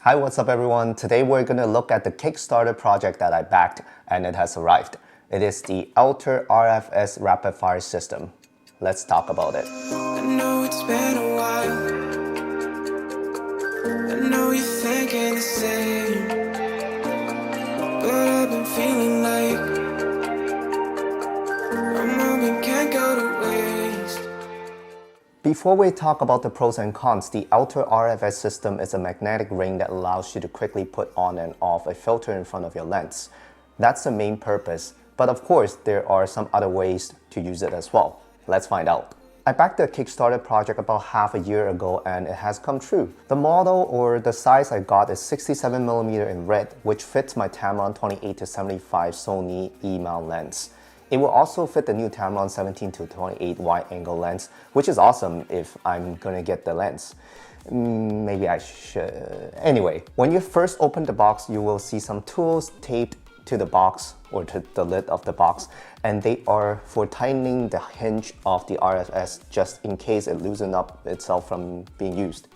Hi, what's up everyone? Today we're going to look at the Kickstarter project that I backed and it has arrived. It is the Alter RFS rapid fire system. Let's talk about it. I know it's been a while. I know you're thinking the same, but I've been feeling like a moment can't go to waste. Before we talk about the pros and cons, the Alter RFS system is a magnetic ring that allows you to quickly put on and off a filter in front of your lens. That's the main purpose, but of course there are some other ways to use it as well. Let's find out. I backed the Kickstarter project about half a year ago and it has come true. The model or the size I got is 67mm in red, which fits my Tamron 28-75 Sony E-mount lens. It will also fit the new Tamron 17-28 wide-angle lens, which is awesome if I'm gonna get the lens. Maybe I should. Anyway, when you first open the box, you will see some tools taped to the box or to the lid of the box, and they are for tightening the hinge of the RFS just in case it loosens up itself from being used.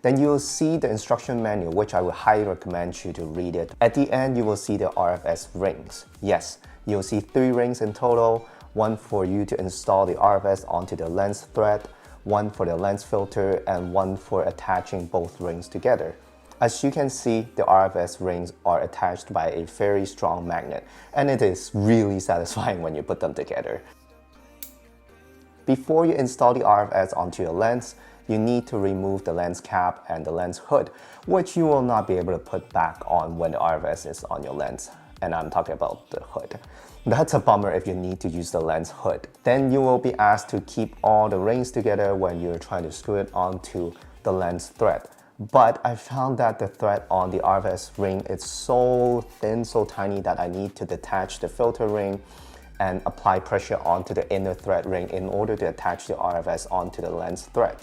Then you will see the instruction manual, which I would highly recommend you to read it. At the end, you will see the RFS rings. Yes, you'll see 3 rings in total, one for you to install the RFS onto the lens thread, one for the lens filter, and one for attaching both rings together. As you can see, the RFS rings are attached by a very strong magnet, and it is really satisfying when you put them together. Before you install the RFS onto your lens, you need to remove the lens cap and the lens hood, which you will not be able to put back on when the RFS is on your lens. And I'm talking about the hood. That's a bummer if you need to use the lens hood. Then you will be asked to keep all the rings together when you're trying to screw it onto the lens thread. But I found that the thread on the RFS ring is so thin, so tiny that I need to detach the filter ring and apply pressure onto the inner thread ring in order to attach the RFS onto the lens thread.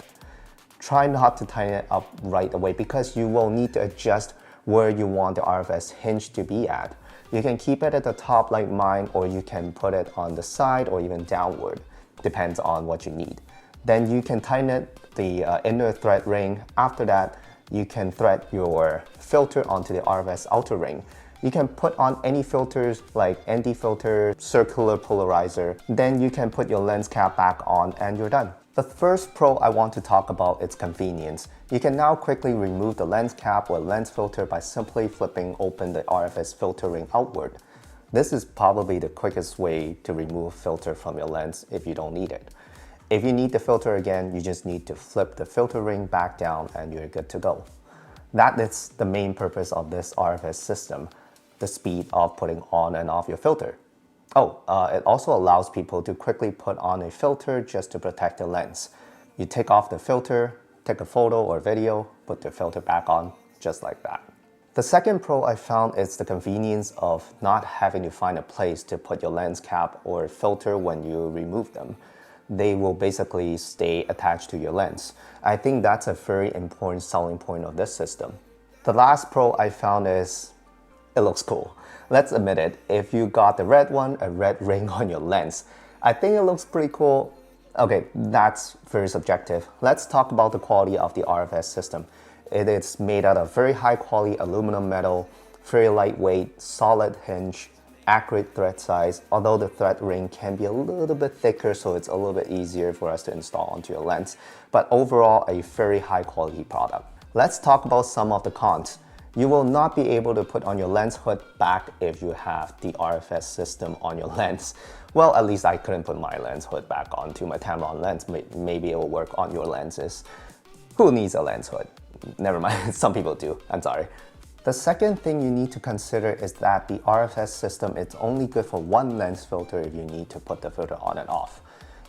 Try not to tighten it up right away because you will need to adjust where you want the RFS hinge to be at. You can keep it at the top like mine, or you can put it on the side or even downward. Depends on what you need. Then you can tighten it, the inner thread ring. After that, you can thread your filter onto the RFS outer ring. You can put on any filters like ND filter, circular polarizer. Then you can put your lens cap back on and you're done. The first pro I want to talk about is convenience. You can now quickly remove the lens cap or lens filter by simply flipping open the RFS filter ring outward. This is probably the quickest way to remove filter from your lens if you don't need it. If you need the filter again, you just need to flip the filter ring back down and you're good to go. That is the main purpose of this RFS system, the speed of putting on and off your filter. It also allows people to quickly put on a filter just to protect the lens. You take off the filter, take a photo or video, put the filter back on, just like that. The second pro I found is the convenience of not having to find a place to put your lens cap or filter when you remove them. They will basically stay attached to your lens. I think that's a very important selling point of this system. The last pro I found is it looks cool. Let's admit it, if you got the red one, a red ring on your lens, I think it looks pretty cool. Okay, that's very subjective. Let's talk about the quality of the RFS system. It is made out of very high quality aluminum metal, very lightweight, solid hinge, accurate thread size, although the thread ring can be a little bit thicker, so it's a little bit easier for us to install onto your lens. But overall, a very high quality product. Let's talk about some of the cons. You will not be able to put on your lens hood back if you have the RFS system on your lens. Well, at least I couldn't put my lens hood back onto my Tamron lens. Maybe it will work on your lenses. Who needs a lens hood? Never mind, some people do, I'm sorry. The second thing you need to consider is that the RFS system is only good for one lens filter if you need to put the filter on and off.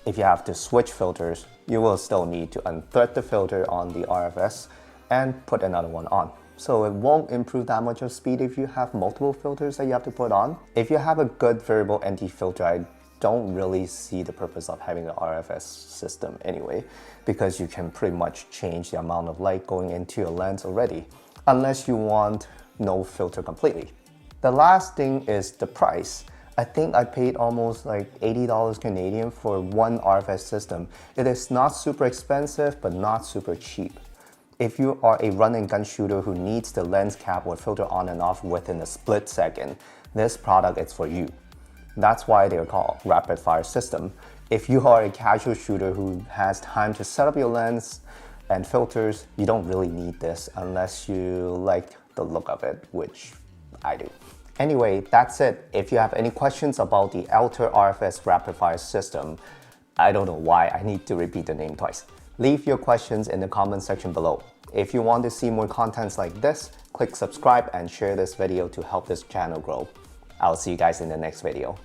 If you have to switch filters, you will still need to unthread the filter on the RFS and put another one on. So it won't improve that much of speed if you have multiple filters that you have to put on. If you have a good variable ND filter, I don't really see the purpose of having the RFS system anyway, because you can pretty much change the amount of light going into your lens already, unless you want no filter completely. The last thing is the price. I think I paid almost like $80 Canadian for one RFS system. It is not super expensive, but not super cheap. If you are a run and gun shooter who needs the lens cap or filter on and off within a split second, this product is for you. That's why they're called rapid fire system. If you are a casual shooter who has time to set up your lens and filters, you don't really need this unless you like the look of it, which I do. Anyway, that's it. If you have any questions about the Alter RFS rapid fire system, I don't know why I need to repeat the name twice. Leave your questions in the comment section below. If you want to see more contents like this, click subscribe and share this video to help this channel grow. I'll see you guys in the next video.